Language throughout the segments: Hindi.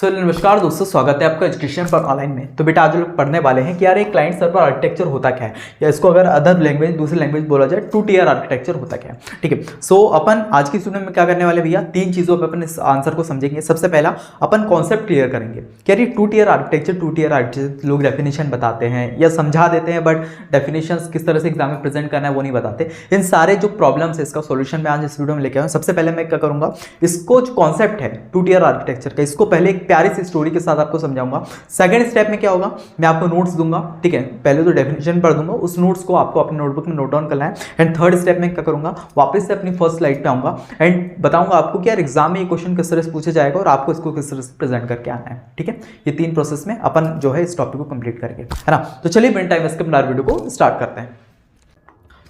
नमस्कार दोस्तों, स्वागत है आपका एजुकेशन पर ऑनलाइन में। तो बेटा आज लोग पढ़ने वाले हैं कि यार एक क्लाइंट सर्वर आर्किटेक्चर होता क्या है, या इसको अगर अदर लैंग्वेज दूसरी लैंग्वेज बोला जाए 2 tier आर्किटेक्चर होता क्या है। ठीक है, सो अपन आज की स्टूडेंट में क्या करने वाले भैया, तीन चीजों पर अपन इस आंसर को समझेंगे। सबसे पहला अपन कॉन्सेप्ट क्लियर करेंगे कि यार 2 tier आर्किटेक्चर लोग डेफिनेशन बताते हैं या समझा देते हैं, बट डेफिनेशन किस तरह से एग्जाम में प्रेजेंट करना है वो नहीं बताते। इन सारे जो प्रॉब्लम्स है इसका सोल्यूशन मैं आज इस वीडियो में लेके आया हूं। सबसे पहले मैं क्या करूंगा, इसको जो कॉन्सेप्ट है 2 tier आर्किटेक्चर का, इसको पहले एक प्यारी सी स्टोरी के साथ आपको समझाऊंगा। सेकंड स्टेप में क्या होगा, मैं आपको नोट्स दूंगा। ठीक है, पहले तो डेफिनेशन पढ़ दूंगा, उस नोट्स को आपको अपने नोटबुक में नोट डाउन करना है। एंड थर्ड स्टेप में क्या करूंगा, वापस से अपनी फर्स्ट स्लाइड पे आऊंगा एंड बताऊंगा आपको कि यार एग्जाम में ये क्वेश्चन किस तरह से पूछा जाएगा और आपको इसको किस तरह से प्रेजेंट करके आना है। ठीक है, ये तीन प्रोसेस में अपन जो है इस टॉपिक को कंप्लीट करेंगे, है ना। तो चलिए बिना टाइम वेस्ट के अपना वीडियो को स्टार्ट करते हैं।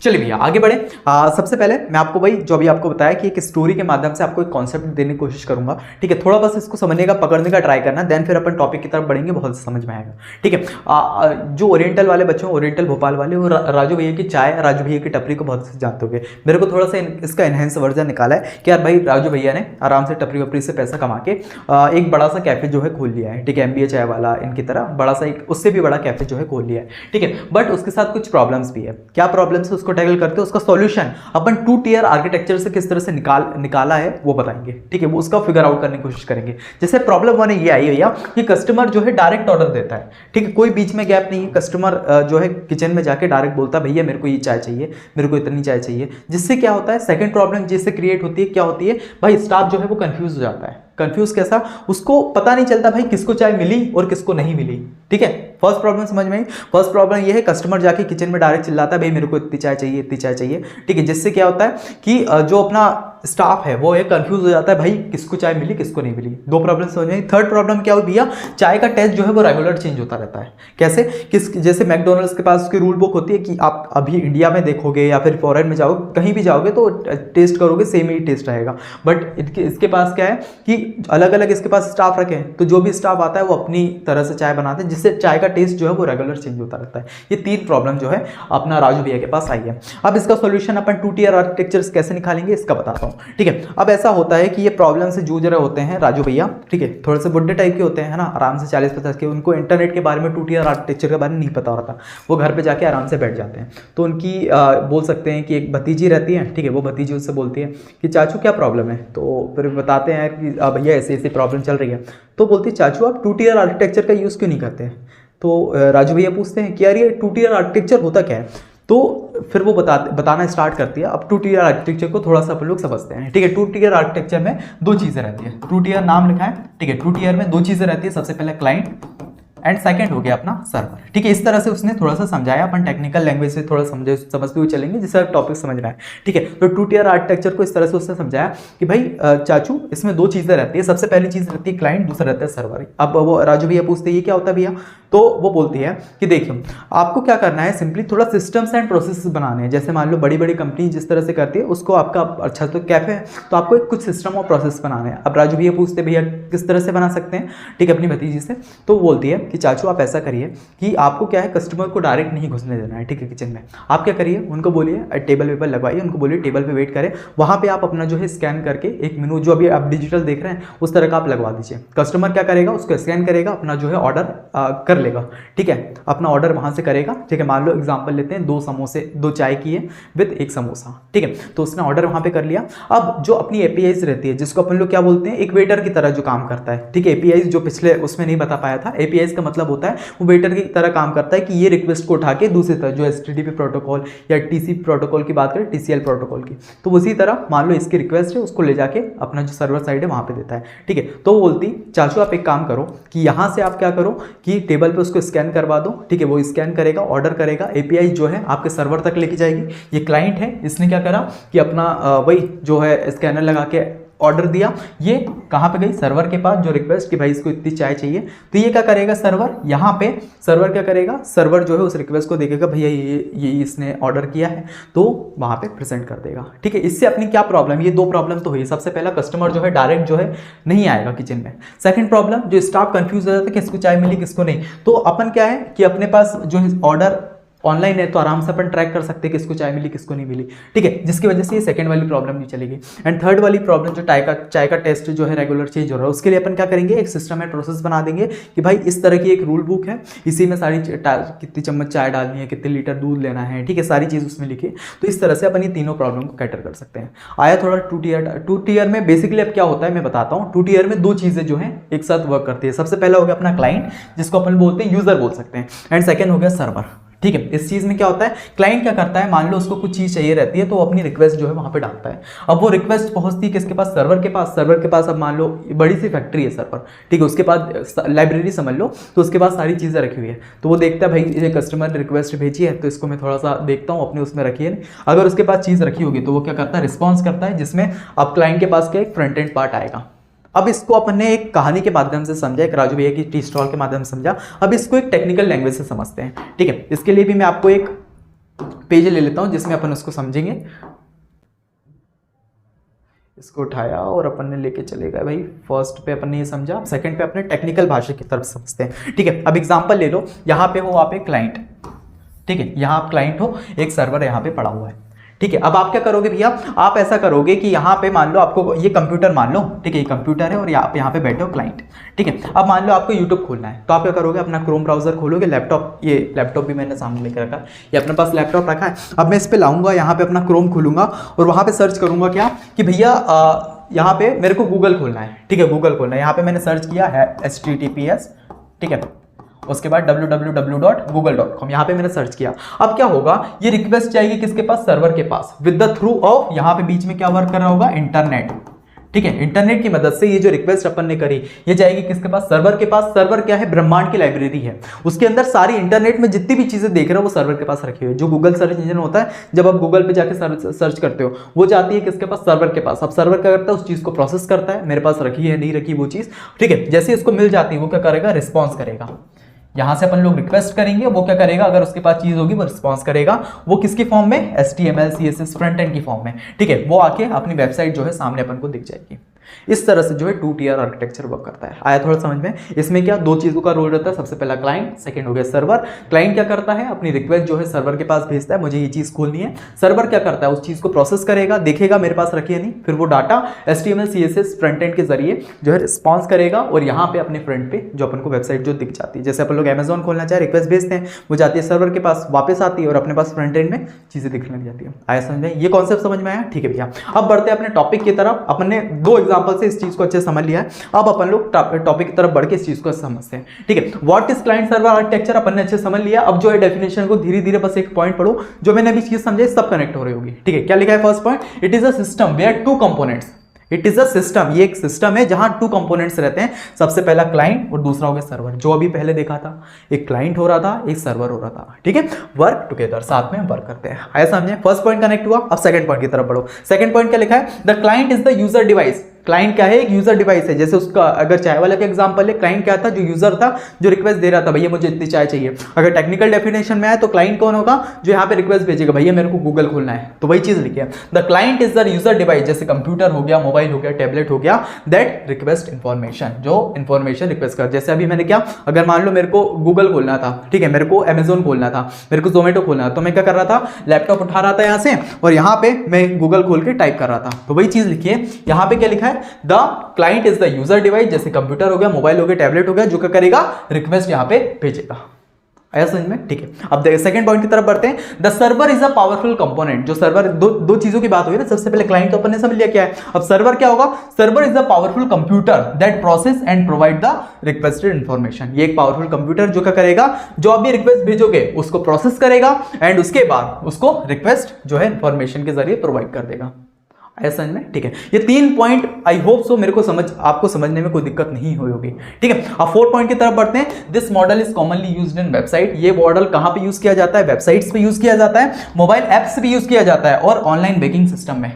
चलिए भैया आगे बढ़े। सबसे पहले मैं आपको भाई जो अभी आपको बताया कि एक स्टोरी के माध्यम से आपको एक कॉन्सेप्ट देने की कोशिश करूंगा। ठीक है, थोड़ा बस इसको समझने का, पकड़ने का ट्राई करना, देन फिर अपन टॉपिक की तरफ बढ़ेंगे, बहुत समझ में आएगा। ठीक है, जो ओरिएंटल वाले बच्चे हैं, ओरिएंटल भोपाल वाले, वो राजू भैया की चाय, राजू भैया की टपरी को बहुत से जानते होंगे। मेरे को थोड़ा सा इसका एनहेंस वर्जन निकाला है कि यार भाई राजू भैया ने आराम से टपरी वपरी से पैसा कमा के एक बड़ा सा कैफे जो है खोल लिया है। ठीक है, MBA चाय वाला इनकी तरह बड़ा सा एक उससे भी बड़ा कैफे जो है खोल लिया है। ठीक है, बट उसके साथ कुछ प्रॉब्लम्स भी है। क्या प्रॉब्लम्स है उसको टैकल करते हैं, उसका सॉल्यूशन अपन 2 tier आर्किटेक्चर से किस तरह से निकाला है वो बताएंगे। ठीक है, वो उसका फिगर आउट करने की कोशिश करेंगे। जैसे प्रॉब्लम वन ये आई भैया कि कस्टमर जो है डायरेक्ट ऑर्डर देता है। ठीक है, कोई बीच में गैप नहीं है। कस्टमर जो है किचन में जाके डायरेक्ट बोलता है भैया मेरे को ये चाय चाहिए, मेरे को इतनी चाय चाहिए। जिससे क्या होता है, सेकंड प्रॉब्लम जिससे क्रिएट होती है, क्या होती है भाई, स्टाफ जो है वो कंफ्यूज हो जाता है। कंफ्यूज कैसा, उसको पता नहीं चलता भाई किसको चाय मिली और किसको नहीं मिली। ठीक है, फर्स्ट प्रॉब्लम समझ में आई। फर्स्ट प्रॉब्लम ये है, कस्टमर जाके किचन में डायरेक्ट चिल्लाता है भाई मेरे को इतनी चाय चाहिए, इतनी चाय चाहिए। ठीक है, जिससे क्या होता है कि जो अपना स्टाफ है वो ये कंफ्यूज हो जाता है भाई किसको चाय मिली किसको नहीं मिली। दो प्रॉब्लम समझ में आई। थर्ड प्रॉब्लम क्या हुई भैया, चाय का टेस्ट जो है वो रेगुलर चेंज होता रहता है। कैसे, जैसे मैकडोनल्ड्स के पास उसकी रूल बुक होती है कि आप अभी इंडिया में देखोगे या फिर फॉरेन में जाओगे, कहीं भी जाओगे तो टेस्ट करोगे सेम ही टेस्ट रहेगा। बट इसके पास क्या है कि अलग अलग इसके पास स्टाफ रखे हैं, तो जो भी स्टाफ आता है वो अपनी तरह से चाय बनाते हैं, जिससे चाय का टेस्ट जो है वो रेगुलर चेंज होता रहता है। ये तीन प्रॉब्लम जो है अपना राजू भैया के पास आई है। अब इसका सॉल्यूशन अपन 2 tier आर्किटेक्चर कैसे निकालेंगे इसका बताता हूँ। ठीक है, अब ऐसा होता है कि ये प्रॉब्लम से जूझ रहे होते हैं राजू भैया। ठीक है, थोड़े से बुड्ढे टाइप के होते हैं, है ना, आराम से 40-50 के, उनको इंटरनेट के बारे में 2 tier आर्किटेक्चर के बारे में नहीं पता होता। वो घर पे जाके आराम से बैठ जाते हैं। तो उनकी बोल सकते हैं कि एक भतीजी रहती है। ठीक है, वो भतीजी उससे बोलती है कि चाचू क्या प्रॉब्लम है, तो फिर बताते हैं कि भैया ऐसी ऐसी प्रॉब्लम चल रही है। तो बोलती है चाचू आप 2 tier आर्किटेक्चर का यूज़ क्यों नहीं करते हैं। तो राजू भैया पूछते हैं कि यार ये 2 tier आर्किटेक्चर होता क्या है। तो फिर वो बताना स्टार्ट करती है। अब 2 tier आर्किटेक्चर को थोड़ा सा अपन लोग समझते हैं। ठीक है, 2 tier आर्किटेक्चर में दो चीज़ें रहती है। 2 tier नाम लिखा है। ठीक है, 2 tier में दो चीज़ें रहती है, सबसे पहले क्लाइंट एंड सेकंड हो गया अपना सर्वर। ठीक है, इस तरह से उसने थोड़ा सा समझाया। अपन टेक्निकल लैंग्वेज से थोड़ा समझते हुए चलेंगे जिससे टॉपिक समझ रहा है। ठीक है, तो 2 tier आर्किटेक्चर को इस तरह से उसने समझाया कि भाई चाचू इसमें दो चीज़ें रहती है। सबसे पहली चीज़ रहती है क्लाइंट, दूसरा रहता है सर्वर। अब वो राजू भैया पूछते हैं ये क्या होता है भैया, तो वो बोलती है कि देखिए आपको क्या करना है, सिंपली थोड़ा सिस्टम्स एंड प्रोसेस बनाने हैं। जैसे मान लो बड़ी बड़ी कंपनी जिस तरह से करती है उसको आपका अच्छा तो कैफे है, तो आपको एक कुछ सिस्टम और प्रोसेस बनाने हैं। अब राजू भैया पूछते भैया किस तरह से बना सकते हैं। ठीक है, अपनी भतीजी से। तो वो बोलती है कि चाचू आप ऐसा करिए कि आपको क्या है, कस्टमर को डायरेक्ट नहीं घुसने देना है। ठीक है, किचन में आप क्या करिए, उनको बोलिए टेबल वेबल लगवाइए, उनको बोलिए टेबल पे वेट करें, वहाँ पे आप अपना जो है स्कैन करके एक मेनू जो अभी आप डिजिटल देख रहे हैं उस तरह का आप लगवा दीजिए। कस्टमर क्या करेगा, उसको स्कैन करेगा, अपना जो है ऑर्डर कर लेगा। ठीक है, अपना ऑर्डर वहाँ से करेगा। ठीक है, मान लो एग्जाम्पल लेते हैं 2 समोसे, 2 चाय की है विद 1 समोसा। ठीक है, तो उसने ऑर्डर वहाँ पे कर लिया। अब जो अपनी APIs रहती है जिसको अपन लोग क्या बोलते हैं, एक वेटर की तरह जो काम करता है। ठीक है, APIs जो पिछले उसमें नहीं बता पाया था, APIs का मतलब होता है वो वेटर की तरह काम करता है कि ये रिक्वेस्ट को उठा के दूसरी तरह जो HTTP प्रोटोकॉल या TCP प्रोटोकॉल की बात करें, TCL प्रोटोकॉल की, तो उसी तरह मान लो इसकी रिक्वेस्ट है, उसको ले जाके अपना जो सर्वर साइड है वहाँ पे देता है। ठीक है, तो वो बोलती चाचू आप एक काम करो कि यहाँ से आप क्या करो कि टेबल पे उसको स्कैन करवा दो। ठीक है, वो स्कैन करेगा, ऑर्डर करेगा, API जो है आपके सर्वर तक लेके जाएगी। ये क्लाइंट है, इसने क्या करा कि अपना वही जो है स्कैनर लगा के ऑर्डर दिया। ये कहाँ पे गई, सर्वर के पास, जो रिक्वेस्ट कि भाई इसको इतनी चाय चाहिए। तो ये क्या करेगा, सर्वर यहाँ पे सर्वर क्या करेगा, सर्वर जो है उस रिक्वेस्ट को देखेगा भैया ये इसने ऑर्डर किया है, तो वहाँ पे प्रेजेंट कर देगा। ठीक है, इससे अपनी क्या प्रॉब्लम, ये दो प्रॉब्लम तो हुई। सबसे पहला कस्टमर जो है डायरेक्ट जो है नहीं आएगा किचन में। सेकंड प्रॉब्लम जो स्टाफ कंफ्यूज हो जाता है किसको चाय मिली किसको नहीं, तो अपन क्या है कि अपने पास जो ऑर्डर ऑनलाइन है तो आराम से अपन ट्रैक कर सकते हैं किसको चाय मिली किसको नहीं मिली, ठीक है, जिसकी वजह से ये सेकंड वाली प्रॉब्लम नहीं चलेगी। एंड थर्ड वाली प्रॉब्लम जो चाय का टेस्ट जो है रेगुलर चेंज हो रहा है, उसके लिए अपन क्या करेंगे, एक सिस्टम एंड प्रोसेस बना देंगे कि भाई इस तरह की एक रूल बुक है, इसी में सारी कितनी चम्मच चाय डालनी है, कितने लीटर दूध लेना है, ठीक है, सारी चीज़ उसमें लिखी। तो इस तरह से अपन ये तीनों प्रॉब्लम को कैटर कर सकते हैं। आया थोड़ा टू टीयर में बेसिकली अब क्या होता है मैं बताता हूँ। टू टीयर में दो चीज़ें जो हैं एक साथ वर्क करती है। सबसे पहला हो गया अपना क्लाइंट, जिसको अपन बोलते हैं यूजर बोल सकते हैं, एंड सेकेंड हो गया सर्वर, ठीक है। इस चीज में क्या होता है, क्लाइंट क्या करता है, मान लो उसको कुछ चीज चाहिए रहती है तो वो अपनी रिक्वेस्ट जो है वहां पे डालता है। अब वो रिक्वेस्ट पहुंचती है किसके पास, सर्वर के पास। सर्वर के पास अब मान लो बड़ी सी फैक्ट्री है सर्वर, ठीक है, उसके पास लाइब्रेरी समझ लो, तो उसके पास सारी चीजें रखी हुई है। तो वो देखता है भाई ये कस्टमर ने रिक्वेस्ट भेजी है तो इसको मैं थोड़ा सा देखता हूँ अपने उसमें रखी है। अगर उसके पास चीज रखी होगी तो वो क्या करता है, रिस्पॉन्स करता है, जिसमें अब क्लाइंट के पास क्या एक फ्रंट एंड पार्ट आएगा। अब इसको अपन ने एक कहानी के माध्यम से समझा, एक राजू भैया की टी स्टॉल के माध्यम से समझा। अब इसको एक टेक्निकल लैंग्वेज से समझते हैं, ठीक है। इसके लिए भी मैं आपको एक पेज ले लेता हूं जिसमें अपन उसको समझेंगे। इसको उठाया और अपन ने लेके चले गए भाई। फर्स्ट पे अपन ने ये समझा, सेकंड पे अपने टेक्निकल भाषा की तरफ समझते हैं, ठीक है। अब एग्जांपल ले लो, यहाँ पे हो आप एक क्लाइंट, ठीक है, यहाँ आप क्लाइंट हो, एक सर्वर यहाँ पे पड़ा हुआ है, ठीक है। अब आप क्या करोगे भैया, आप ऐसा करोगे कि यहाँ पे मान लो आपको ये कंप्यूटर मान लो, ठीक है, ये कंप्यूटर है और आप यहाँ पे बैठे हो क्लाइंट, ठीक है। अब मान लो आपको यूट्यूब खोलना है तो आप क्या करोगे, अपना क्रोम ब्राउजर खोलोगे, लैपटॉप, ये लैपटॉप भी मैंने सामने लेकर रखा है, ये अपने पास लैपटॉप रखा है। अब मैं इस पर लाऊंगा, यहाँ पे अपना क्रोम खोलूंगा और वहाँ पे सर्च करूंगा क्या कि भैया यहाँ पे मेरे को गूगल खोलना है, ठीक है, गूगल खोलना है। यहाँ पे मैंने सर्च किया है HTTPS, ठीक है, उसके बाद www.google.com, यहाँ पे मैंने सर्च किया। अब क्या होगा, ये रिक्वेस्ट जाएगी किसके पास, सर्वर के पास, विद द थ्रू ऑफ, यहाँ पे बीच में क्या वर्क कर रहा होगा, इंटरनेट, ठीक है। इंटरनेट की मदद से ये जो रिक्वेस्ट अपन ने करी ये जाएगी किसके पास, सर्वर के पास। सर्वर क्या है, ब्रह्मांड की लाइब्रेरी है, उसके अंदर सारी इंटरनेट में जितनी भी चीजें देख रहे हो वो सर्वर के पास रखी हुई है। जो गूगल सर्च इंजन होता है, जब आप गूगल पे जाके सर्च करते हो, वो जाती है किसके पास, सर्वर के पास। अब सर्वर क्या करता है, उस चीज को प्रोसेस करता है, मेरे पास रखी है नहीं रखी वो चीज, ठीक है। जैसे इसको मिल जाती है वो क्या करेगा, रिस्पॉन्स करेगा। यहां से अपन लोग रिक्वेस्ट करेंगे, वो क्या करेगा, अगर उसके पास चीज होगी वो रिस्पॉन्स करेगा। वो किसकी फॉर्म में, HTML CSS फ्रंट एंड की फॉर्म में, ठीक है। वो आके अपनी वेबसाइट जो है सामने अपन को दिख जाएगी। इस तरह से जो है 2 टीयर आर्किटेक्चर वर्क करता है। आया थोड़ा समझ में। इसमें क्या दो चीजों का रोल रहता है, सबसे पहला क्लाइंट, सेकंड हो गया सर्वर। क्लाइंट क्या करता है, अपनी रिक्वेस्ट जो है सर्वर के पास भेजता है, मुझे ये चीज खोलनी है। सर्वर क्या करता है, उस चीज को प्रोसेस करेगा, देखेगा मेरे पास रखी है नहीं, फिर वो data HTML CSS front and के जरिए जो है रिस्पॉन्स करेगा और यहाँ पे अपने फ्रंट पे जो अपन को वेबसाइट जो दिख जाती है। जैसे अपन लोग Amazon खोलना चाहे, रिक्वेस्ट भेजते हैं, वो जाती है सर्वर के पास, वापस आती है और अपने पास फ्रंट एंड में चीजें दिखने लग जाती है। आया समझ में, ये कॉन्सेप्ट समझ में आया, ठीक है भैया। अब बढ़ते हैं अपने टॉपिक की तरफ। अपन ने 2 एग्जांपल से इस चीज को अच्छे समझ लिया है। अब अपन लोग टॉपिक की तरफ बढ़ के इस चीज को समझते हैं, ठीक है। What is client server architecture अपन ने अच्छे समझ लिया। अब जो है डेफिनेशन को धीरे धीरे बस एक पॉइंट पढ़ो, जो मैंने अभी चीज समझाई सब कनेक्ट हो रही होगी, ठीक है। क्या लिखा है first point, it is a system where 2 components, it is a system, ये एक सिस्टम है जहां 2 कंपोनेंट्स रहते हैं। सबसे पहला क्लाइंट और दूसरा हो गया सर्वर। जो अभी पहले देखा था, एक क्लाइंट हो रहा था, एक सर्वर हो रहा था, ठीक है। वर्क टुगेदर, साथ में वर्क करते हैं। आया समझे, फर्स्ट पॉइंट कनेक्ट हुआ। अब सेकंड पॉइंट की तरफ बढ़ो। सेकंड पॉइंट क्या लिखा है, the client is the user device. Client क्या है, एक यूजर डिवाइस है। जैसे उसका अगर चाय वाला का एग्जांपल है, क्लाइंट क्या था, जो यूजर था, जो रिक्वेस्ट दे रहा था, भैया मुझे इतनी चाय चाहिए। अगर टेक्निकल डेफिनेशन में आए तो क्लाइंट कौन होगा, जो यहाँ पे रिक्वेस्ट भेजेगा, भैया मेरे को गूगल खोलना है, तो वही चीज लिखी है, the client is the user device. जैसे कंप्यूटर हो गया, मोबाइल हो गया, टैबलेट हो गया, दैट रिक्वेस्ट इंफॉर्मेशन, जो इंफॉर्मेशन रिक्वेस्ट कर। जैसे अभी मैंने क्या, अगर मान लो मेरे को गूगल खोलना था, ठीक है, मेरे को Amazon खोलना था, मेरे को जोमेटो खोलना था, तो मैं क्या कर रहा था, लैपटॉप उठा रहा था यहाँ से और यहाँ पे मैं गूगल खोल के टाइप कर रहा था, तो वही चीज लिखी है। यहाँ पे क्या लिखा है, the client is the user device. जैसे कंप्यूटर हो गया, मोबाइल हो गया, टैबलेट हो गया, जो क्या करेगा, रिक्वेस्ट यहाँ पे भेजेगा। आया समझ में, ठीक है। अब सेकंड पॉइंट की तरफ बढ़ते हैं। The server is a powerful component. जो सर्वर, दो चीजों की बात हुई ना, सबसे पहले क्लाइंट तो अपन ने समझ लिया क्या है। अब सर्वर क्या होगा, server is a powerful computer that process and provide the requested information. ये एक पावरफुल कंप्यूटर जो क्या करेगा, जो आप भी रिक्वेस्ट भेजोगे उसको प्रोसेस करेगा एंड उसके बाद उसको रिक्वेस्ट जो है इंफॉर्मेशन के जरिए प्रोवाइड कर देगा। ऐसा में, ठीक है। ये 3 पॉइंट आई होप सो मेरे को आपको समझने में कोई दिक्कत नहीं हुई होगी, ठीक है। अब 4 पॉइंट की तरफ बढ़ते हैं। This model is commonly used in website. ये मॉडल कहां पे यूज किया जाता है, वेबसाइट्स पे यूज किया जाता है, मोबाइल एप्स पे यूज किया जाता है और ऑनलाइन बैंकिंग सिस्टम में,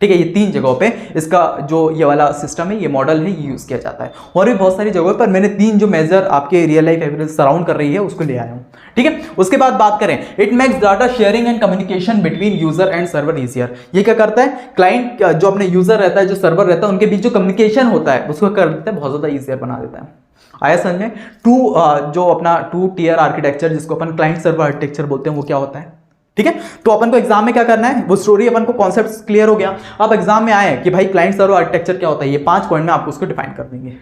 ठीक है। ये 3 जगहों पे इसका जो ये वाला सिस्टम है, ये मॉडल है, ये यूज किया जाता है। और भी बहुत सारी जगहों पर मैंने 3 जो मेजर आपके रियल लाइफ एविडेंस सराउंड कर रही है उसको ले आया हूं, ठीक है। उसके बाद बात करें, it makes data sharing and communication between user and server easier. ये क्या करता है, क्लाइंट जो अपने यूजर रहता है, जो सर्वर रहता है, उनके बीच जो कम्युनिकेशन होता है उसको कर देता है बहुत ज्यादा इजियर बना देता है। आया समझ में। जो अपना 2 टियर आर्किटेक्चर जिसको अपन क्लाइंट सर्वर आर्किटेक्चर बोलते हैं वो क्या होता है, ठीक है। तो अपन को एग्जाम में क्या करना है, वो स्टोरी अपन को कॉन्सेप्ट क्लियर हो गया। अब एग्जाम में आए कि भाई क्लाइंट सर्वर आर्किटेक्चर क्या होता है, ये 5 पॉइंट में आपको उसको डिफाइन कर देंगे,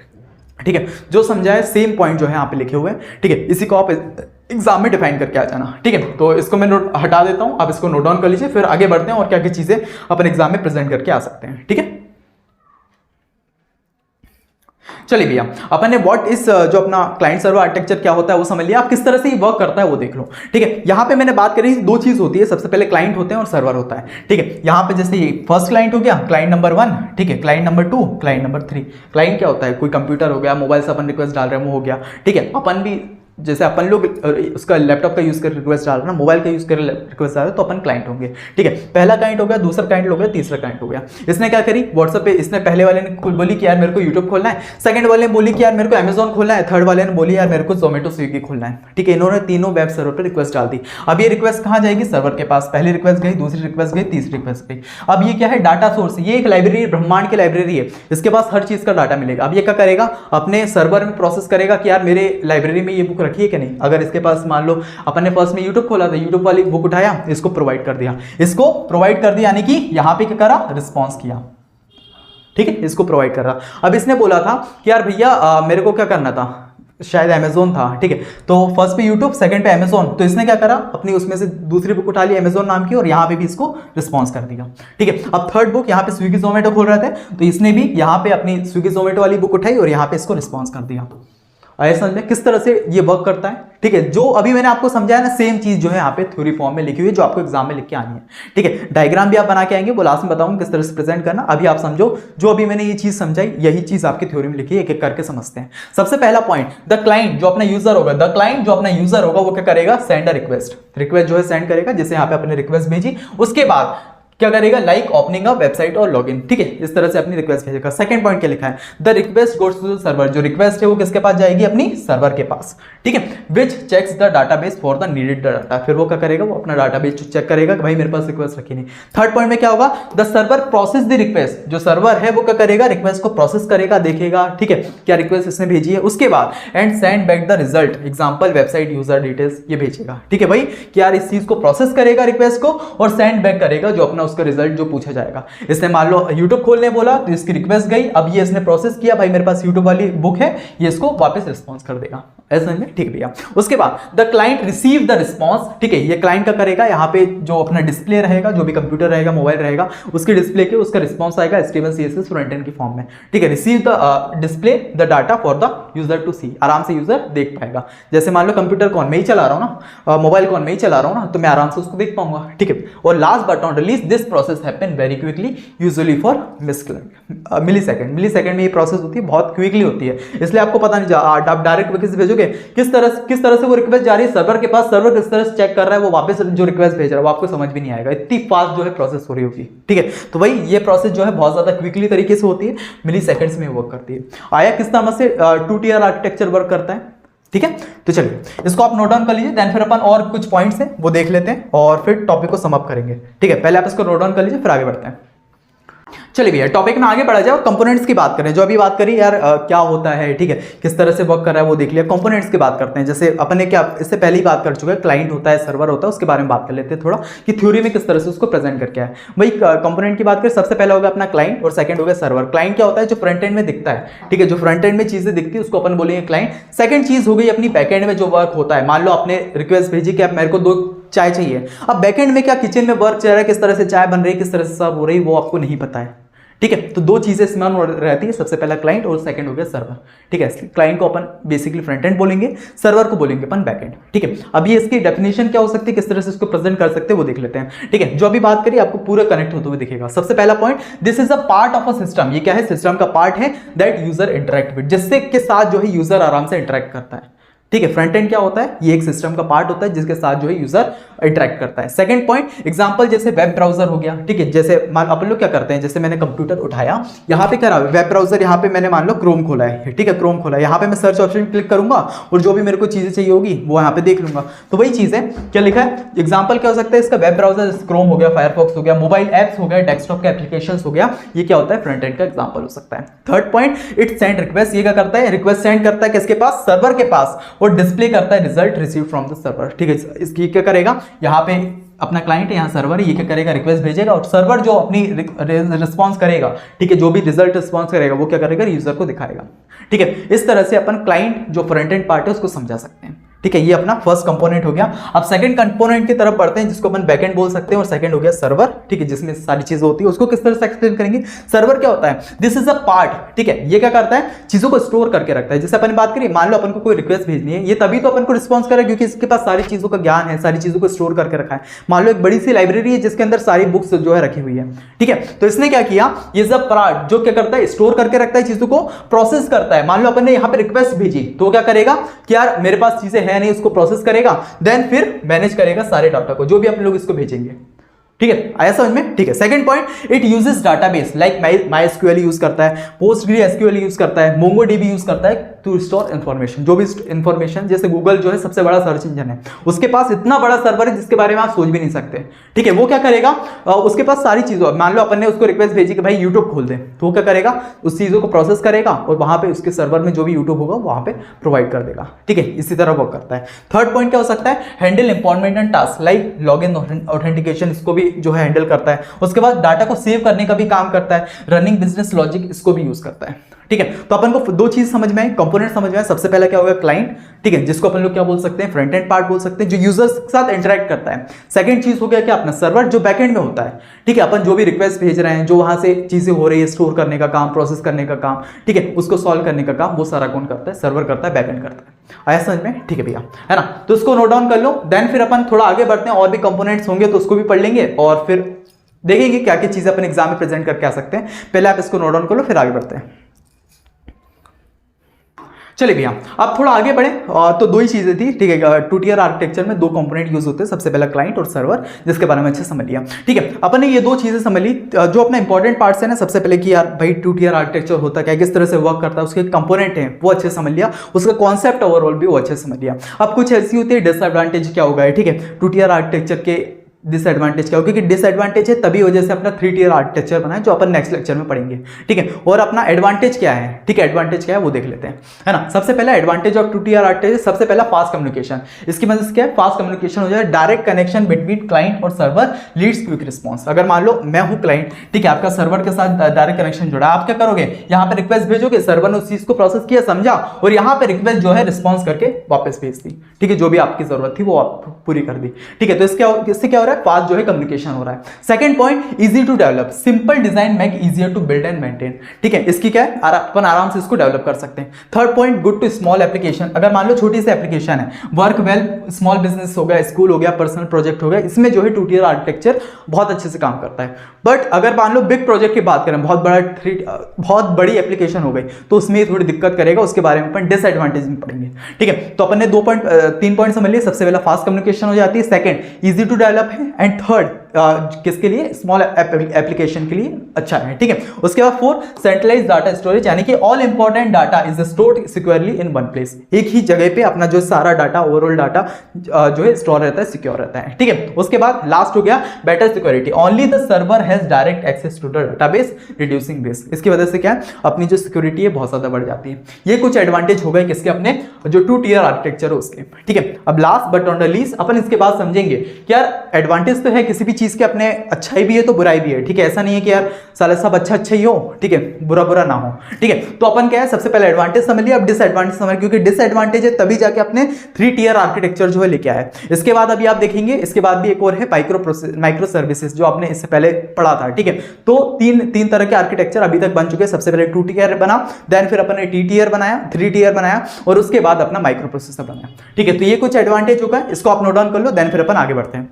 ठीक है। जो समझाए सेम पॉइंट जो है यहाँ पे लिखे हुए हैं, ठीक है, इसी को आप एग्जाम में डिफाइन करके आ जाना, ठीक है। तो इसको मैं नोट हटा देता हूं, आप इसको नोट डाउन कर लीजिए, फिर आगे बढ़ते हैं और क्या क्या चीजें अपन एग्जाम में प्रेजेंट करके आ सकते हैं, ठीक है। चलिए भैया, अपन ने व्हाट इज जो अपना क्लाइंट सर्वर आर्किटेक्चर क्या होता है वो समझ लिया। आप किस तरह से ये वर्क करता है वो देख लो, ठीक है। यहाँ पे मैंने बात करी 2 चीज होती है, सबसे पहले क्लाइंट होते हैं और सर्वर होता है, ठीक है। यहाँ पे जैसे ये फर्स्ट क्लाइंट हो गया, क्लाइंट नंबर 1, ठीक है, client number 2, client number 3। Client क्या होता है, कोई कंप्यूटर हो गया, मोबाइल से अपन रिक्वेस्ट डाल रहे हैं वो हो गया, ठीक है। अपन भी जैसे अपन लोग उसका लैपटॉप का यूज कर रिक्वेस्ट डाल रहे हैं, मोबाइल का यूज कर रिक्वेस्ट डाल रहे हैं, तो अपन क्लाइंट होंगे, ठीक है। पहला क्लाइंट हो गया, दूसरा क्लाइंट हो गया, तीसरा क्लाइंट हो गया। इसने क्या करी, व्हाट्सएप पे इसने पहले वाले ने बोली कि यार मेरे को यूट्यूब खोलना है, सेकंड वाले ने बोली कि यार मेरे को अमेजॉन खोलना है, थर्ड वाले ने बोली यार मेरे को जोमेटो स्विगी खोलना है, ठीक है। इन्होंने तीनों वेब सर्वर पर रिक्वेस्ट डाल दी। अब ये रिक्वेस्ट कहाँ जाएगी, सर्वर के पास। पहली रिक्वेस्ट गई, दूसरी रिक्वेस्ट गई, तीसरी रिक्वेस्ट गई। अब ये क्या है, डाटा सोर्स, ये एक लाइब्रेरी, ब्रह्मांड की लाइब्रेरी है, इसके पास हर चीज का डाटा मिलेगा। अब ये क्या करेगा, अपने सर्वर में प्रोसेस करेगा कि यार मेरे लाइब्रेरी में ये बुक रखी है कि नहीं। अगर इसके पास मान लो अपन ने फर्स्ट में यूट्यूब खोला था, यूट्यूब वाली बुक उठाया, इसको प्रोवाइड कर दिया, इसको प्रोवाइड कर दिया, यानी कि यहां पे क्या करा, रिस्पॉन्स किया, ठीक है, इसको प्रोवाइड कर रहा। अब इसने बोला था कि यार भैया मेरे को क्या करना था, शायद अमेजोन था, ठीक है। तो फर्स्ट पे यूट्यूब, सेकंड पे अमेजोन, तो इसने क्या करा, अपनी उसमें से दूसरी बुक उठा ली अमेजोन नाम की और यहाँ पे भी इसको रिस्पॉन्स कर दिया, ठीक है। अब थर्ड बुक यहाँ पे स्विगी जोमेटो खोल रहे थे, तो इसने भी यहाँ पे अपनी स्विगी जोमेटो वाली बुक उठाई और यहाँ पे इसको रिस्पॉन्स कर दिया। ऐसा समझ में किस तरह से ये वर्क करता है, ठीक है। जो अभी मैंने आपको समझाया ना, सेम चीज जो है यहाँ पे थ्योरी फॉर्म में लिखी हुई है, जो आपको एग्जाम में लिख के आनी है, ठीक है। डायग्राम भी आप बना के आएंगे, वो लास्ट में बताऊंगा किस तरह से प्रेजेंट करना। अभी आप समझो, जो अभी मैंने ये चीज समझाई, यही चीज आपकी थ्योरी में लिखी है, एक एक करके समझते हैं। सबसे पहला पॉइंट, द क्लाइंट जो अपना यूजर होगा, द क्लाइंट जो अपना यूजर होगा वो क्या करेगा, सेंड अ रिक्वेस्ट, रिक्वेस्ट जो है सेंड करेगा, जैसे यहाँ पे अपने रिक्वेस्ट भेजी, उसके बाद क्या करेगा, लाइक ओपनिंग अ वेबसाइट और लॉगिन, ठीक है। इस तरह से अपनी रिक्वेस्ट भेजेगा। सेकंड पॉइंट क्या लिखा है, the request goes to the server, जो रिक्वेस्ट है वो किसके पास जाएगी, अपनी सर्वर के पास, ठीक है। Which checks the database for the needed data, फिर वो क्या करेगा, वो अपना डाटाबेस चेक करेगा कि भाई मेरे पास रिक्वेस्ट रखी नहीं। थर्ड पॉइंट में क्या होगा, the server process the request, जो सर्वर है वो क्या करेगा, रिक्वेस्ट को प्रोसेस करेगा, देखेगा, ठीक है, क्या रिक्वेस्ट इसने भेजी है, उसके बाद and send back the result, example website user details, ये भेजेगा, ठीक है भाई, कि यार इस चीज को प्रोसेस करेगा रिक्वेस्ट को और सेंड बैक करेगा जो अपना उसका रिजल्ट जो जाएगा। इसने मान लो यूट्यूब खोलने बोला तो इसकी रिक्वेस्ट गई, अब ये इसने प्रोसेस किया, भाई मेरे पास यूट्यूब वाली बुक है, ये इसको वापस रिस्पांस कर देगा, ऐसा में, ठीक है भैया। उसके बाद the client receive the response, ठीक है, ये क्लाइंट का करेगा, यहाँ पे जो अपना डिस्प्ले रहेगा, जो भी कंप्यूटर रहेगा, मोबाइल रहेगा, उसके डिस्प्ले के उसका रिस्पांस आएगा HTML CSS फ्रंट एंड की फॉर्म में, ठीक है। Receive the display the data for the user to see, आराम से यूजर देख पाएगा। जैसे मान लो कंप्यूटर कौन मैं ही चला रहा हूँ ना, मोबाइल कौन मैं ही चला रहा हूँ ना, तो मैं आराम से उसको देख पाऊंगा, ठीक है। और last but not least, this process happen very quickly, usually for millisecond में ये प्रोसेस होती है, बहुत क्विकली होती है, इसलिए आपको पता नहीं, आप डायरेक्ट किसी भेजोगे, किस तरह से वो रिक्वेस्ट जा रही है सर्वर के पास, सर्वर किस तरह से चेक कर रहा है, वो वापस जो रिक्वेस्ट भेज रहा है वो आपको समझ भी नहीं आएगा, इतनी फास्ट जो है प्रोसेस हो रही होगी, ठीक है। तो भाई ये प्रोसेस जो है बहुत ज्यादा क्विकली तरीके से होती है, मिली सेकंड्स में वर्क करती है। आया किस तरह से 2 टियर आर्किटेक्चर वर्क करता है, ठीक है। तो चलिए इसको आप नोट डाउन कर लीजिए, देन फिर अपन और कुछ पॉइंट्स हैं वो देख लेते हैं और फिर टॉपिक को सम अप करेंगे, ठीक है। पहले आप इसको नोट डाउन कर लीजिए, फिर आगे बढ़ते हैं। चलिए भैया टॉपिक में आगे बढ़ा जाए और कंपोनेंट्स की बात करें। जो अभी बात करी यार क्या होता है, ठीक है, किस तरह से वर्क कर रहा है वो देख लिया। कंपोनेंट्स की बात करते हैं, जैसे अपन ने क्या इससे पहले ही बात कर चुके हैं, क्लाइंट होता है, सर्वर होता है, उसके बारे में बात कर लेते हैं थोड़ा कि थ्योरी में किस तरह से उसको प्रेजेंट करके आए। भाई कंपोनेंट की बात करें, सबसे पहला होगा अपना क्लाइंट और सेकंड होगा सर्वर। क्लाइंट क्या होता है, जो फ्रंट एंड में दिखता है, ठीक है, जो फ्रंट एंड में चीजें दिखती है उसको अपन बोलेंगे क्लाइंट। सेकंड चीज हो गई अपनी बैक एंड में जो वर्क होता है, मान लो आपने रिक्वेस्ट भेजी कि आप मेरे को 2 चाय चाहिए, अब बैक एंड में क्या किचन में वर्क चल रहा है, किस तरह से चाय बन रही है, किस तरह से सर्व हो रही है, वो आपको नहीं पता है, ठीक है। तो 2 चीजें इसमें रहती है, सबसे पहला क्लाइंट और सेकंड हो गया सर्वर, ठीक है। क्लाइंट को अपन बेसिकली फ्रंट एंड बोलेंगे, सर्वर को बोलेंगे अपन बैक एंड, ठीक है। अब ये इसकी डेफिनेशन क्या हो सकती है, किस तरह से इसको प्रेजेंट कर सकते हैं वो देख लेते हैं, ठीक है। जो अभी बात करिए आपको पूरा कनेक्ट होते हुए दिखेगा। सबसे पहला point, this is a part of a system, ये क्या है, सिस्टम का पार्ट है, दैट यूजर इंटरेक्ट विद, जिससे के साथ जो है यूजर आराम से इंटरेक्ट करता है, ठीक है, फ्रंट एंड क्या होता है, ये एक सिस्टम का पार्ट होता है जिसके साथ जो है यूजर इंटरेक्ट करता है। सेकंड पॉइंट, एग्जांपल जैसे वेब ब्राउजर हो गया, ठीक है, जैसे अपन लोग क्या करते हैं, जैसे मैंने कंप्यूटर उठाया, यहाँ पे क्या रहा वेब ब्राउजर, यहाँ पे मैंने मान लो क्रोम खोला है, ठीक है, क्रोम खोला है, यहाँ पे मैं सर्च ऑप्शन क्लिक करूंगा और जो भी मेरे को चीजें चाहिए होगी वो यहाँ पे देख लूंगा। तो वही चीज है, क्या लिखा है, एग्जाम्पल क्या हो सकता है इसका, वेब ब्राउजर क्रोम हो गया, फायरफॉक्स हो गया, मोबाइल एप्स हो गया, डेस्कटॉप के एप्लीकेशन हो गया, ये क्या होता है फ्रंट एंड का एग्जाम्पल हो सकता है। Third point, it send request, ये क्या करता है, रिक्वेस्ट सेंड करता है किसके पास, सर्वर के पास, और डिस्प्ले करता है result receive from the server, ठीक है। इसकी क्या करेगा, यहाँ पे अपना क्लाइंट है, यहाँ सर्वर है, ये क्या करेगा, रिक्वेस्ट भेजेगा और सर्वर जो अपनी रिस्पॉन्स करेगा, ठीक है, जो भी रिजल्ट रिस्पॉन्स करेगा वो क्या करेगा, यूजर को दिखाएगा, ठीक है। इस तरह से अपन क्लाइंट जो फ्रंट एंड पार्ट है उसको समझा सकते हैं, ठीक है। ये अपना फर्स्ट कंपोनेंट हो गया। अब सेकंड कंपोनेंट की तरफ बढ़ते हैं जिसको अपन बैकएंड बोल सकते हैं, और सेकंड हो गया सर्वर, ठीक है, जिसमें सारी चीजें होती है। उसको किस तरह से एक्सप्लेन करेंगे, सर्वर क्या होता है, दिस इज अ पार्ट, ठीक है, ये क्या करता है, चीजों को स्टोर करके रखता है। जैसे अपन बात करिए, मान लो अपन को कोई रिक्वेस्ट भेजनी है, ये तभी तो अपन को रिस्पॉन्स करेगा क्योंकि इसके पास सारी चीजों का ज्ञान है, सारी चीजों को स्टोर करके रखा है। मान लो एक बड़ी सी लाइब्रेरी है जिसके अंदर सारी बुक्स जो है रखी हुई है, ठीक है, तो इसने क्या किया, ये सब पार्ट जो क्या करता है, स्टोर करके रखता है, चीजों को प्रोसेस करता है। मान लो अपन ने यहाँ पे रिक्वेस्ट भेजी तो क्या करेगा कि यार मेरे पास चीजें है नहीं, उसको प्रोसेस करेगा, देन फिर मैनेज करेगा सारे डाटा को जो भी आप लोग इसको भेजेंगे, ठीक है, आया समझ में, ठीक है। Second point, it uses database like MySQL use करता है, PostgreSQL यूज करता है, MongoDB यूज करता है टू स्टोर इन्फॉर्मेशन, जो भी इन्फॉर्मेशन, जैसे गूगल जो है सबसे बड़ा सर्च इंजन है, उसके पास इतना बड़ा सर्वर है जिसके बारे में आप सोच भी नहीं सकते, ठीक है। वो क्या करेगा, उसके पास सारी चीजों, मान लो अपन ने उसको रिक्वेस्ट भेजी कि भाई यूट्यूब खोल दे, तो वो क्या करेगा, उस चीजों को प्रोसेस करेगा और वहां पे उसके सर्वर में जो भी यूट्यूब होगा वहां पे प्रोवाइड कर देगा, ठीक है, इसी तरह वर्क करता है। थर्ड पॉइंट क्या हो सकता है, handle important task like log in authentication, इसको भी जो है हैंडल करता है। उसके बाद डाटा को सेव करने का भी काम करता है, रनिंग बिजनेस लॉजिक इसको भी यूज करता है, ठीक है। तो अपन को दो चीज समझ में आई, कंपोनेंट समझ में आए। सबसे पहला क्या होगा, क्लाइंट, ठीक है, जिसको अपन लोग क्या बोल सकते हैं, फ्रंट एंड पार्ट बोल सकते हैं, जो यूजर्स के साथ इंटरेक्ट करता है। सेकंड चीज हो गया क्या, अपना सर्वर जो बैकएंड में होता है, ठीक है, अपन जो भी रिक्वेस्ट भेज रहे हैं, जो वहां से चीजें हो रही है, स्टोर करने का काम, प्रोसेस करने का काम, ठीक है, उसको सॉल्व करने का काम, वो सारा कौन करता है, सर्वर करता है, बैकएंड करता है। आया समझ में, ठीक है भैया, है ना। तो उसको नोट डाउन कर लो, देन फिर अपन थोड़ा आगे बढ़ते हैं, और भी कंपोनेंट्स होंगे तो उसको भी पढ़ लेंगे और फिर देखेंगे क्या क्या चीजें अपन एग्जाम में प्रेजेंट करके आ सकते हैं। पहले आप इसको नोट डाउन कर लो, फिर आगे बढ़ते हैं। चलिए भैया, अब थोड़ा आगे बढ़े, तो दो ही चीजें थी, ठीक है। 2 tier आर्किटेक्चर में दो कंपोनेंट यूज होते हैं, सबसे पहला क्लाइंट और सर्वर, जिसके बारे में अच्छे समझ लिया, ठीक है। अपन ने ये दो चीजें समझ ली, जो अपना इंपॉर्टेंट पार्ट्स है ना, सबसे पहले कि यार भाई 2 tier आर्किटेक्चर होता क्या, किस तरह से वर्क करता है, उसके कंपोनेंट है वो अच्छे समझ लिया, उसका कॉन्सेप्ट ओवरऑल भी वो अच्छे समझ लिया। अब कुछ ऐसी होती है डिसएडवांटेज क्या होगा, ठीक है, 2 tier आर्किटेक्चर के डिसएडवांटेज क्या होगा, क्योंकि डिसएडवांटेज है तभी वजह से अपना 3 tier आर्किटेक्चर बनाए, जो अपन नेक्स्ट लेक्चर में पढ़ेंगे, ठीक है। और अपना एडवांटेज क्या है, ठीक है, एडवांटेज क्या है वो देख लेते हैं, है ना। सबसे पहला एडवांटेज ऑफ 2 tier आर्किटेक्चर, सबसे पहला फास्ट कम्युनिकेशन। इसकी वजह से क्या है, फास्ट कम्युनिकेशन हो जाए, डायरेक्ट कनेक्शन बिटवीन क्लाइंट और सर्वर लीड्स क्विक रिस्पॉन्स। अगर मान लो मैं हूं क्लाइंट, ठीक है, आपका सर्वर के साथ डायरेक्ट कनेक्शन जुड़ा, आप क्या करोगे, यहाँ पे रिक्वेस्ट भेजोगे, सर्वर ने उस चीज को प्रोसेस किया, समझा, और यहाँ पे रिक्वेस्ट जो है रिस्पॉन्स करके वापस भेज दी, ठीक है, जो भी आपकी जरूरत थी वो आप पूरी कर दी, ठीक है। तो इससे क्या हो रहा है, फास्ट जो है कम्युनिकेशन हो रहा है। Second point, easy to develop, simple design make easier to build and maintain, ठीक है, इसकी क्या है, अपन आराम से इसको डेवलप कर सकते हैं। Third point, good to small application, अगर मान लो छोटी सी एप्लीकेशन है, वर्क वेल, स्मॉल बिजनेस हो गया, स्कूल हो गया, पर्सनल प्रोजेक्ट हो गया, इसमें जो है 2 tier आर्किटेक्चर बहुत अच्छे से काम करता है। बट अगर मान लो बिग प्रोजेक्ट की बात करें, बहुत बड़ी एप्लीकेशन हो गई, तो उसमें थोड़ी दिक्कत करेगा, उसके बारे में अपन डिसएडवांटेज में पढ़ेंगे, ठीक है। तो अपन ने 3 पॉइंट समझ लिए, सबसे पहला फास्ट कम्युनिकेशन हो जाती है, सेकंड इजी टू डेवलप है, एंड थर्ड किसके लिए, स्मॉल एप्लीकेशन के लिए अच्छा है, ठीक है। उसके बाद 4 सेंट्रलाइज्ड डाटा स्टोरेज, यानी कि all important data is stored securely in one place, एक ही जगह पे अपना जो सारा डाटा, ओवरऑल डाटा जो है स्टोर रहता है, सिक्योर रहता है, ठीक है। उसके बाद लास्ट हो गया better security, only the server has direct access to the database reducing risk. इसकी वजह से क्या है, अपनी जो सिक्योरिटी है बहुत ज्यादा बढ़ जाती है। ये कुछ एडवांटेज हो गए किसके, अपने जो 2 tier आर्किटेक्चर है उसके, ठीक है। अब last but not the least अपन इसके बाद समझेंगे कि यार एडवांटेज तो है किसी भी चीज के, अपने अच्छाई भी है तो बुराई भी है, ठीक है, ऐसा नहीं है कि यार साले सब अच्छा अच्छा ही हो, ठीक है, बुरा बुरा ना हो, ठीक है। तो अपन क्या है, सबसे पहले एडवांटेज समझ लिया, अब डिसएडवांटेज समझ, क्योंकि डिसएडवांटेज है तभी जाके अपने 3 tier आर्किटेक्चर जो है लेके आए। इसके बाद अभी आप देखेंगे, इसके बाद भी एक और है माइक्रो सर्विसेज, जो आपने इससे पहले पढ़ा था, ठीक है। तो तीन तरह के आर्किटेक्चर अभी तक बन चुके हैं। सबसे पहले 2 tier बना, देन फिर अपन ने T tier बनाया, 3 tier बनाया, और उसके बाद अपना माइक्रो प्रोसेसर बनाया, ठीक है। तो ये कुछ एडवांटेज होगा, इसको आप नोट डाउन कर लो, देन फिर अपन आगे बढ़ते हैं।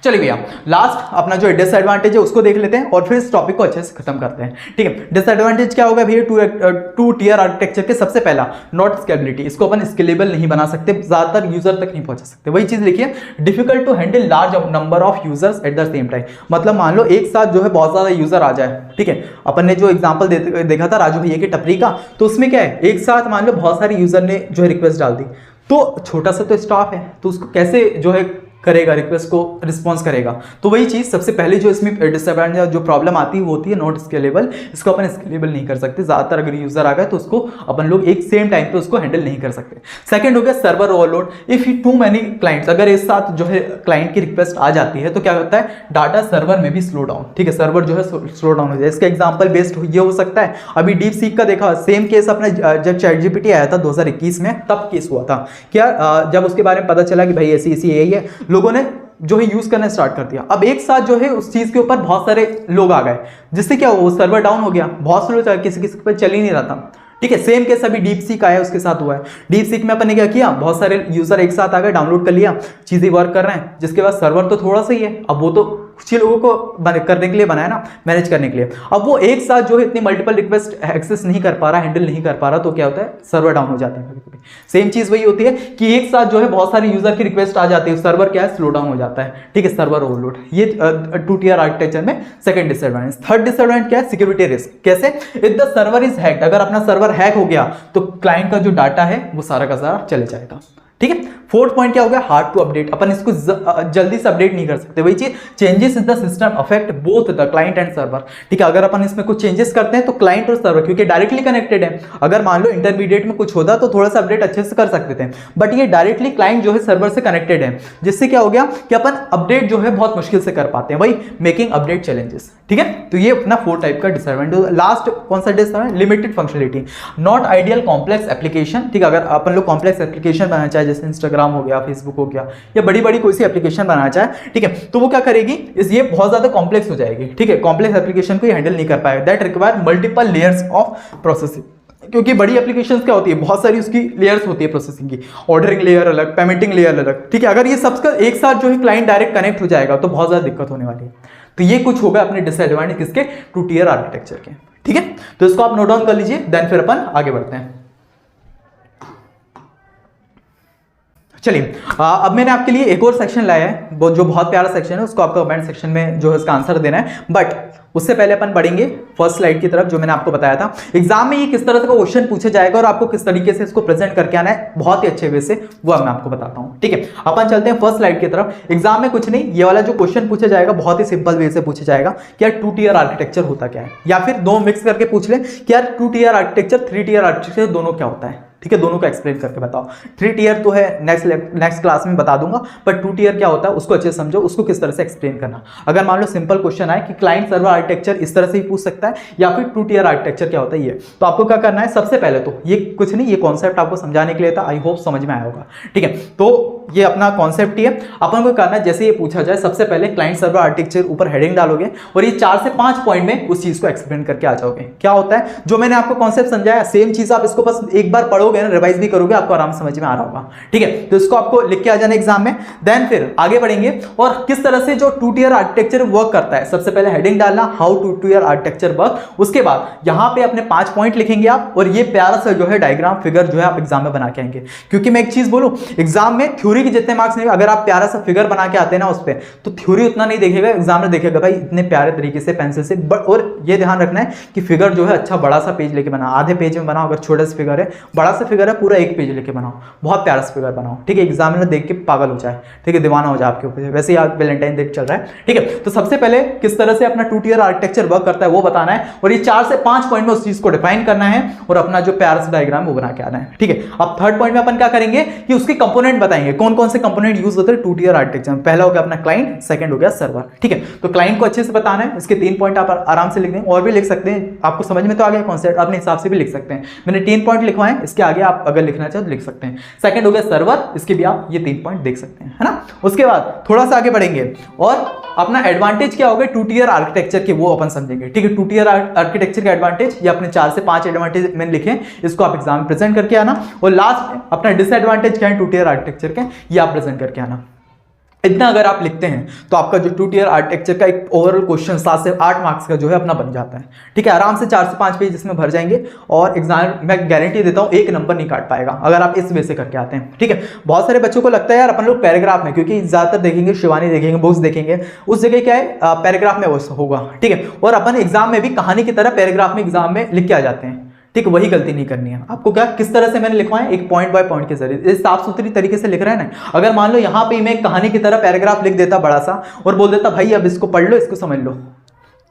चलिए भैया, लास्ट अपना जो डिसएडवांटेज है उसको देख लेते हैं और फिर इस टॉपिक को अच्छे से खत्म करते हैं। ठीक है, डिसएडवांटेज क्या होगा भैया, टू टियर आर्किटेक्चर के सबसे पहला नॉट स्केलेबिलिटी, इसको अपन स्केलेबल नहीं बना सकते, ज्यादातर यूजर तक नहीं पहुंचा सकते। वही चीज लिखिए, difficult to handle large number of users at the same time, मतलब मान लो एक साथ जो है बहुत ज्यादा यूजर आ जाए। ठीक है, अपन ने जो एग्जांपल देखा था राजू भैया की टपरी का, तो उसमें क्या है, एक साथ मान लो बहुत सारे यूजर ने जो है रिक्वेस्ट डाल दी, तो छोटा सा तो स्टाफ है, तो उसको कैसे जो है करेगा, रिक्वेस्ट को रिस्पॉन्स करेगा। तो वही चीज सबसे पहले जो इसमें डिसएडवांटेज जो प्रॉब्लम आती है वो होती है नॉट स्केलेबल, इसको अपन स्केलेबल नहीं कर सकते, ज्यादातर अगर यूजर आ गए तो उसको अपन लोग एक सेम टाइम पे उसको हैंडल नहीं कर सकते। सेकंड हो गया server overload, if two many clients, अगर एक साथ जो है क्लाइंट की रिक्वेस्ट आ जाती है तो क्या होता है, डाटा सर्वर में भी स्लो डाउन। ठीक है, सर्वर जो है स्लो डाउन हो जाए। इसका एग्जाम्पल बेस्ड ये हो सकता है, अभी डीप सीक का देखा, सेम केस अपने जब ChatGPT आया था 2021 में, तब केस हुआ था क्या, जब उसके बारे में पता चला कि भाई ऐसी यही है, लोगों ने जो है यूज करना स्टार्ट कर दिया। अब एक साथ जो है उस चीज के ऊपर बहुत सारे लोग आ गए, जिससे क्या वो सर्वर डाउन हो गया, बहुत स्लो चल, किसी किसी पर चल ही नहीं रहा था। ठीक है, सेम केस अभी डीप सीक आया उसके साथ हुआ है। डीप सीक में अपन ने क्या किया, बहुत सारे यूजर एक साथ आ गए, डाउनलोड कर लिया, चीजें वर्क कर रहे हैं, जिसके बाद सर्वर तो थोड़ा सा ही है, अब वो तो कुछ ही लोगों को करने के लिए बनाया ना, मैनेज करने के लिए। अब वो एक साथ जो है इतनी मल्टीपल रिक्वेस्ट एक्सेस नहीं कर पा रहा, हैंडल नहीं कर पा रहा, तो क्या होता है, सर्वर डाउन हो जाते हैं। सेम चीज वही होती है कि एक साथ जो है बहुत सारे यूजर की रिक्वेस्ट आ जाती है, सर्वर क्या है, स्लो डाउन हो जाता है। ठीक है, सर्वर ओवरलोड, ये टू टियर आर्किटेक्चर में सेकंड डिसएडवांटेज। थर्ड डिसएडवांटेज क्या है, सिक्योरिटी रिस्क। कैसे, if the server is hacked, अगर अपना सर्वर हैक हो गया तो क्लाइंट का जो डाटा है वो सारा का सारा चले जाएगा। ठीक है, फोर्थ पॉइंट क्या हो गया, हार्ड टू अपडेट, अपन इसको जल्दी से अपडेट नहीं कर सकते। वही चीज, changes in the system affect both the client and server. ठीक है, अगर अपन इसमें कुछ चेंजेस करते हैं तो क्लाइंट और सर्वर क्योंकि डायरेक्टली कनेक्टेड है, अगर मान लो इंटरमीडिएट में कुछ होता तो थोड़ा सा अपडेट अच्छे से कर सकते थे, बट ये डायरेक्टली क्लाइंट जो है सर्वर से कनेक्टेड है, जिससे क्या हो गया कि अपन अपडेट जो है बहुत मुश्किल से कर पाते हैं, वही मेकिंग अपडेट चैलेंजेस। ठीक है, तो ये अपना फोर्थ टाइप का डिसएडवांटेज। लास्ट कौन सा disadvantage, limited functionality, not ideal complex application. ठीक है, अगर अपन लोग कॉम्प्लेक्स एप्लीकेशन बनाना चाहे, जैसे इंस्टाग्राम हो गया, फेसबुक हो गया, या बड़ी बड़ी कोई सी एप्लीकेशन बनाना चाहे, ठीक है, तो वो क्या करेगी, ये बहुत ज्यादा कॉम्प्लेक्स हो जाएगी। ठीक है, कॉम्प्लेक्स एप्लीकेशन को हैंडल नहीं कर पाएगा, that require multiple layers of processing. क्योंकि बड़ी एप्लीकेशंस क्या होती है, बहुत सारी उसकी लेयर्स होती है प्रोसेसिंग की, ऑर्डरिंग लेयर अलग, पेमेंटिंग लेयर अलग। ठीक है, अगर ये सबका एक साथ जो है क्लाइंट डायरेक्ट कनेक्ट हो जाएगा तो बहुत ज्यादा दिक्कत होने वाली है। तो ये कुछ होगा अपने डिसएडवांटेज किसके, टू टियर आर्किटेक्चर के। ठीक है, तो इसको आप नोट डाउन कर लीजिए, देन फिर अपन आगे बढ़ते हैं। चलिए, अब मैंने आपके लिए एक और सेक्शन लाया है, जो बहुत प्यारा सेक्शन है, उसको आपको कमेंट सेक्शन में जो है उसका आंसर देना है। बट उससे पहले अपन बढ़ेंगे फर्स्ट स्लाइड की तरफ, जो मैंने आपको बताया था एग्जाम में ये किस तरह से क्वेश्चन पूछे जाएगा और आपको किस तरीके से इसको प्रेजेंट करके आना है बहुत ही अच्छे वे से, वो मैं आपको बताता हूँ। ठीक है, अपन चलते हैं फर्स्ट स्लाइड की तरफ। एग्जाम में कुछ नहीं, ये वाला जो क्वेश्चन पूछा जाएगा बहुत ही सिंपल वे से पूछा जाएगा कि यार टू टियर आर्किटेक्चर होता क्या है, या फिर दो मिक्स करके पूछ ले कि यार two tier architecture, three tier architecture, दोनों क्या होता है। ठीक है, दोनों को एक्सप्लेन करके बताओ। थ्री टियर तो है नेक्स्ट क्लास में बता दूंगा, पर टू टियर क्या होता है उसको अच्छे से समझो, उसको किस तरह से एक्सप्लेन करना। अगर मान लो सिंपल क्वेश्चन आए कि क्लाइंट सर्वर आर्किटेक्चर, इस तरह से ही पूछ सकता है, या फिर टू टियर आर्किटेक्चर क्या होता है ये, तो आपको क्या करना है, सबसे पहले तो ये कुछ नहीं, ये कॉन्सेप्ट आपको समझाने के लिए था, आई होप समझ में आया होगा। ठीक है, तो ये अपना कॉन्सेप्ट ही है। अपन को करना है, जैसे ये पूछा जाए, सबसे पहले क्लाइंट सर्वर आर्किटेक्चर ऊपर हेडिंग डालोगे और ये 4 से 5 पॉइंट में उस चीज को एक्सप्लेन करके आ जाओगे। क्या होता है, जो मैंने आपको कॉन्सेप्ट समझाया, सेम चीज आप इसको बस एक बार पढ़ोगे ना, रिवाइज भी करोगे, आपको आराम समझ में आ रहा होगा। ठीक है, तो इसको आपको लिख के आ जाना एग्जाम में, देन फिर आगे बढ़ेंगे और किस तरह से जो टू टियर आर्किटेक्चर वर्क करता है। सबसे पहले हेडिंग डालना, how two tier architecture work, उसके बाद यहां पे अपने 5 पॉइंट लिखेंगे आप, और ये प्यारा सा जो है डायग्राम फिगर जो है आप एग्जाम में बना के आएंगे। क्योंकि मैं एक चीज बोलूं, एग्जाम में थ्योरी के जितने मार्क्स नहीं, अगर आप प्यारा सा फिगर बना के आते हैं ना उस पर, तो थ्योरी उतना नहीं देखेगा, एग्जाम में देखेगा भाई इतने प्यारे तरीके से पेंसिल से। और ये ध्यान रखना है कि फिगर जो है अच्छा बड़ा सा पेज लेके बनाओ, आधे पेज में बनाओ, अगर छोटा सा फिगर है, बड़ा सा फिगर है पूरा 1 पेज लेके बनाओ, बहुत प्यारा सा फिगर बनाओ। ठीक है, एग्जाम में देख के पागल हो जाए, ठीक है, दीवाना हो जाए आपके ऊपर। वैसे ही आज वैलेंटाइन डे चल रहा है। ठीक है, तो सबसे पहले किस तरह से अपना टू टियर आर्किटेक्चर वर्क करता है वो बताना है, और ये 4 से 5 पॉइंट में उस चीज को डिफाइन करना है और अपना जो प्यारा सा डायग्राम वो बना के आना है। ठीक है, अब थर्ड पॉइंट में अपन क्या करेंगे कि उसके कंपोनेंट बताएंगे, कौन कौन से कंपोनेंट यूज होते हैं टू टियर आर्किटेक्चर। पहला हो गया अपना क्लाइंट, सेकंड हो गया सर्वर। ठीक है, तो क्लाइंट को अच्छे से बताना है, इसके 3 पॉइंट आप आराम से लिख दें, और भी लिख सकते हैं, आपको समझ में तो आ गया कॉन्सेप्ट, अपने हिसाब से भी लिख सकते हैं। मैंने 3 पॉइंट लिखवाए, इसके आगे आप अगर लिखना चाहो तो लिख सकते हैं। सेकंड हो गया सर्वर, इसके भी आप ये 3 पॉइंट देख सकते हैं, है ना। उसके बाद थोड़ा सा आगे बढ़ेंगे और अपना एडवांटेज क्या होगा टू टियर आर्किटेक्चर के, वो अपन समझेंगे। ठीक है, टू टियर आर्किटेक्चर के एडवांटेज, ये अपने 4 से 5 एडवांटेज मैंने लिखे, इसको आप एग्जाम में प्रेजेंट करके आना। और लास्ट में अपना डिसएडवांटेज क्या है टू टियर आर्किटेक्चर के, ये आप प्रेजेंट करके आना। इतना अगर आप लिखते हैं तो आपका जो 2 टियर आर्किटेक्चर का एक ओवरऑल क्वेश्चन 7 से 8 मार्क्स का जो है अपना बन जाता है। ठीक है, आराम से 4 से 5 पेज इसमें भर जाएंगे और एग्जाम मैं गारंटी देता हूँ 1 नंबर नहीं काट पाएगा अगर आप इस वे से करके आते हैं। ठीक है, बहुत सारे बच्चों को लगता है यार अपन लोग पैराग्राफ में, क्योंकि ज्यादातर देखेंगे शिवानी देखेंगे, बुक्स देखेंगे, उस जगह क्या है पैराग्राफ में होगा। ठीक है, और अपन एग्जाम में भी कहानी की तरह पैराग्राफ में एग्जाम में लिख के आ जाते हैं। ठीक, वही गलती नहीं करनी है आपको। क्या किस तरह से मैंने लिखवाया है, एक पॉइंट बाय पॉइंट के जरिए साफ सुथरी तरीके से लिख रहा है ना। अगर मान लो यहाँ पे मैं एक कहानी की तरह पैराग्राफ लिख देता बड़ा सा और बोल देता भाई अब इसको पढ़ लो, इसको समझ लो,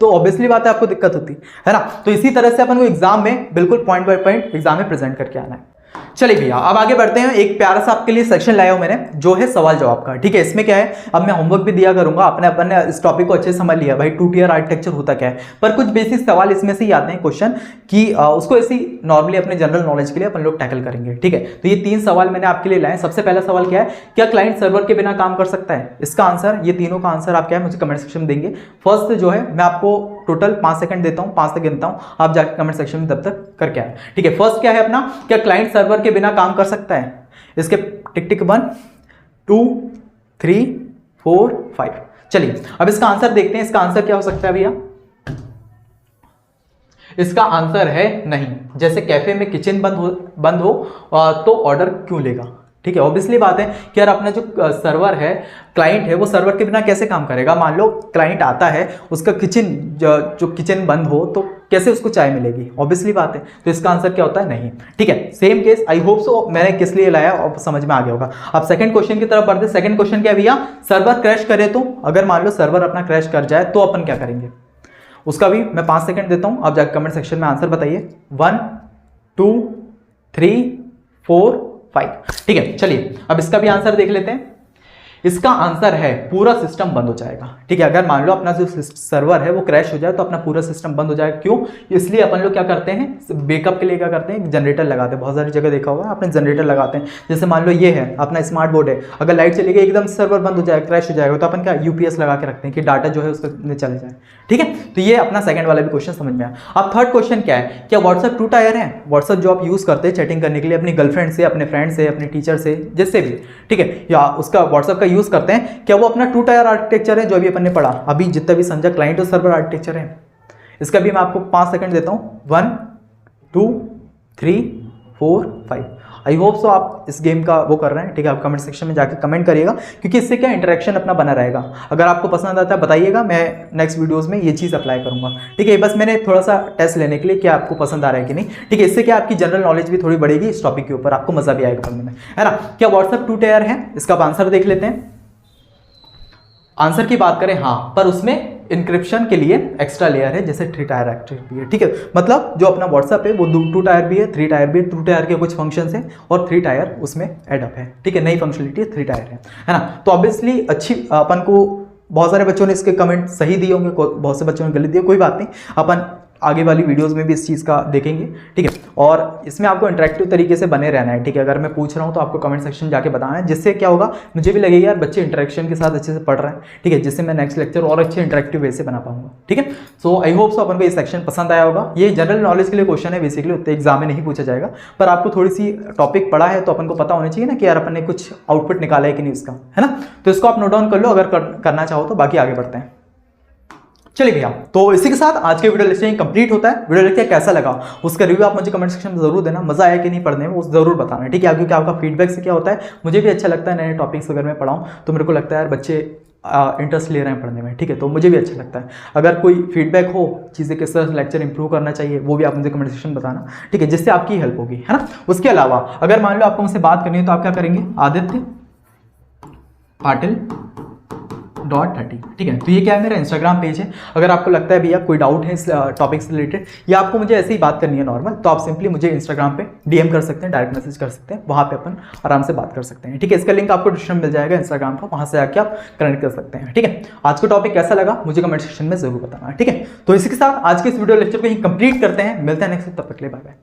तो ऑब्वियसली बात है आपको दिक्कत होती है ना। तो इसी तरह से अपन को एग्जाम में बिल्कुल पॉइंट बाय पॉइंट एग्जाम में प्रेजेंट करके आना है। चलिए भैया अब आगे बढ़ते हैं। एक प्यारा सा आपके लिए सेक्शन लाया हूं मैंने, जो है सवाल जवाब का। ठीक है, इसमें क्या है, अब मैं होमवर्क भी दिया करूंगा। अपन ने इस टॉपिक को अच्छे से समझ लिया भाई 2 टियर आर्किटेक्चर होता क्या है, पर कुछ बेसिक सवाल इसमें से ही आते हैं क्वेश्चन कि उसको ऐसी नॉर्मली अपने जनरल नॉलेज के लिए अपन लोग टैकल करेंगे। ठीक है, तो ये 3 सवाल मैंने आपके लिए लाए। सबसे पहला सवाल क्या है, क्या क्लाइंट सर्वर के बिना काम कर सकता है? इसका आंसर, ये तीनों का आंसर आप क्या है मुझे कमेंट सेक्शन में देंगे। फर्स्ट जो है मैं आपको टोटल 5 सेकंड देता हूं, 5 तक गिनता हूं, आप जाके कमेंट सेक्शन में तब तक करके आए। ठीक है, फर्स्ट क्या है अपना, क्या क्लाइंट सर्वर के बिना काम कर सकता है? इसके टिक टिक 1 2 3 4 5। चलिए अब इसका आंसर देखते हैं। इसका आंसर क्या हो सकता है भैया? इसका आंसर है नहीं। जैसे कैफे में किचन बंद हो तो ऑर्डर क्यों लेगा? ठीक है, ऑब्वियसली बात है कि यार अपना जो सर्वर है, क्लाइंट है, वो सर्वर के बिना कैसे काम करेगा? मान लो क्लाइंट आता है, उसका किचन जो किचन बंद हो तो कैसे उसको चाय मिलेगी? ऑब्वियसली बात है। तो इसका आंसर क्या होता है? नहीं। ठीक है, same case, I hope so मैंने किस लिए लाया और समझ में आ गया होगा। अब सेकंड क्वेश्चन की तरफ बढ़ते। सेकंड क्वेश्चन क्या है भैया, सर्वर क्रैश करे तो? अगर मान लो सर्वर अपना क्रैश कर जाए तो अपन क्या करेंगे? उसका भी मैं 5 सेकंड देता हूं, आप जाकर कमेंट सेक्शन में आंसर बताइए। 1 2 3 4 5। ठीक है, चलिए अब इसका भी आंसर देख लेते हैं। इसका आंसर है पूरा सिस्टम बंद हो जाएगा। ठीक है, अगर मान लो अपना जो सर्वर है वो क्रैश हो जाए तो अपना पूरा सिस्टम बंद हो जाएगा। क्यों? इसलिए अपन लोग क्या करते हैं, बैकअप के लिए क्या करते हैं, जनरेटर लगाते हैं। बहुत सारी जगह देखा होगा आपने, जनरेटर लगाते हैं। जैसे मान लो ये है अपना स्मार्ट बोर्ड है, अगर लाइट चली गई एकदम सर्वर बंद हो जाएगा, क्रैश हो जाएगा, तो अपन क्या यूपीएस लगा के रखते हैं कि डाटा जो है उसका चले जाए। ठीक है, तो ये अपना सेकंड वाला भी क्वेश्चन समझ में आया। अब थर्ड क्वेश्चन क्या है, क्या व्हाट्सएप 2 टायर है? व्हाट्सएप जो आप यूज करते हैं चैटिंग करने के लिए अपनी गर्लफ्रेंड से, अपने फ्रेंड से, अपने टीचर से, जिससे भी, ठीक है, या उसका व्हाट्सएप का यूज करते हैं, क्या वो अपना 2 टायर आर्किटेक्चर है जो अभी अपन ने पढ़ा? अभी जितना भी समझा क्लाइंट और सर्वर आर्किटेक्चर है, इसका भी मैं आपको 5 सेकंड देता हूं। 1 2 3 4 5। आई होप सो आप इस गेम का वो कर रहे हैं। ठीक है, आप कमेंट सेक्शन में जाकर कमेंट करिएगा, क्योंकि इससे क्या इंटरेक्शन अपना बना रहेगा। अगर आपको पसंद आता है बताइएगा, मैं नेक्स्ट वीडियोस में ये चीज़ अप्लाई करूंगा। ठीक है, बस मैंने थोड़ा सा टेस्ट लेने के लिए कि आपको पसंद आ रहा है कि नहीं। ठीक है, इससे क्या आपकी जनरल नॉलेज भी थोड़ी बढ़ेगी इस टॉपिक के ऊपर, आपको मजा भी आएगा पढ़ने में, है ना। क्या व्हाट्सएप 2 टायर है? इसका आंसर देख लेते हैं। आंसर की बात करें हाँ, पर उसमें इंक्रिप्शन के लिए एक्स्ट्रा लेयर है, जैसे 3 टायर एक्टिव भी है। ठीक है, मतलब जो अपना व्हाट्सएप है वो 2 टायर भी है, 3 टायर भी है। 2 टायर के कुछ फंक्शंस हैं और 3 टायर उसमें एडअप है। ठीक है, नई फंक्शनलिटी 3 टायर है ना। तो ऑब्वियसली अच्छी अपन को बहुत सारे बच्चों ने इसके कमेंट सही दिए होंगे, बहुत से बच्चों ने गलत दिए, कोई बात नहीं, अपन आगे वाली वीडियोस में भी इस चीज़ का देखेंगे। ठीक है, और इसमें आपको इंटरेक्टिव तरीके से बने रहना है। ठीक है, अगर मैं पूछ रहा हूँ तो आपको कमेंट सेक्शन जाके बताना है, जिससे क्या होगा, मुझे भी लगेगा यार बच्चे इंटरेक्शन के साथ अच्छे से पढ़ रहे हैं। ठीक है, जिससे मैं नेक्स्ट लेक्चर और अच्छे इंटरेक्टिव वे से बना पाऊंगा। ठीक है, सो आई होप सो अपन को ये सेक्शन पसंद आया होगा। ये जनरल नॉलेज के लिए क्वेश्चन है, बेसिकली उतने एग्जाम में नहीं पूछा जाएगा, पर आपको थोड़ी सी टॉपिक पढ़ा है तो अपन को पता होना चाहिए ना कि यार अपन ने कुछ आउटपुट निकाला है कि नहीं उसका, है ना। तो इसको आप नोट डाउन कर लो अगर करना चाहो तो। बाकी आगे बढ़ते हैं। चलिए भैया, तो इसी के साथ आज के वीडियो लेक्चर कंप्लीट होता है। वीडियो लेक्चर कैसा लगा उसका रिव्यू आप मुझे कमेंट सेक्शन में जरूर देना। मजा आया कि नहीं पढ़ने में वो जरूर बताना। ठीक है, क्योंकि आपका फीडबैक से क्या होता है, मुझे भी अच्छा लगता है। नए टॉपिक्स अगर मैं पढ़ाऊँ तो मेरे को लगता है यार बच्चे इंटरेस्ट ले रहे हैं पढ़ने में। ठीक है, तो मुझे भी अच्छा लगता है। अगर कोई फीडबैक हो, चीज़ें किस तरह से लेक्चर इंप्रूव करना चाहिए, वो भी आप मुझे कमेंट सेक्शन में बताना। ठीक है, जिससे आपकी हेल्प होगी, है ना। उसके अलावा अगर मान लो आपको मुझसे बात करनी है तो आप क्या करेंगे, आदित्य पाटिल .30। ठीक है, तो ये क्या है, मेरा इंस्टाग्राम पेज है। अगर आपको लगता है भैया कोई डाउट है इस टॉपिक से रिलेटेड, या आपको मुझे ऐसे ही बात करनी है नॉर्मल, तो आप सिंपली मुझे इंस्टाग्राम पे डीएम कर सकते हैं, डायरेक्ट मैसेज कर सकते हैं, वहाँ पे अपन आराम से बात कर सकते हैं। ठीक है, इसका लिंक आपको डिस्क्रिप्शन मिल जाएगा इंस्टाग्राम का, वहाँ से आके आप कनेक्ट कर सकते हैं। ठीक है, आज का टॉपिक कैसा लगा मुझे कमेंट सेक्शन में जरूर बताना। ठीक है, तो इसी के साथ आज के इस वीडियो लेक्चर को ही कंप्लीट करते हैं। मिलते हैं नेक्स्ट, तब तक के लिए बाय बाय।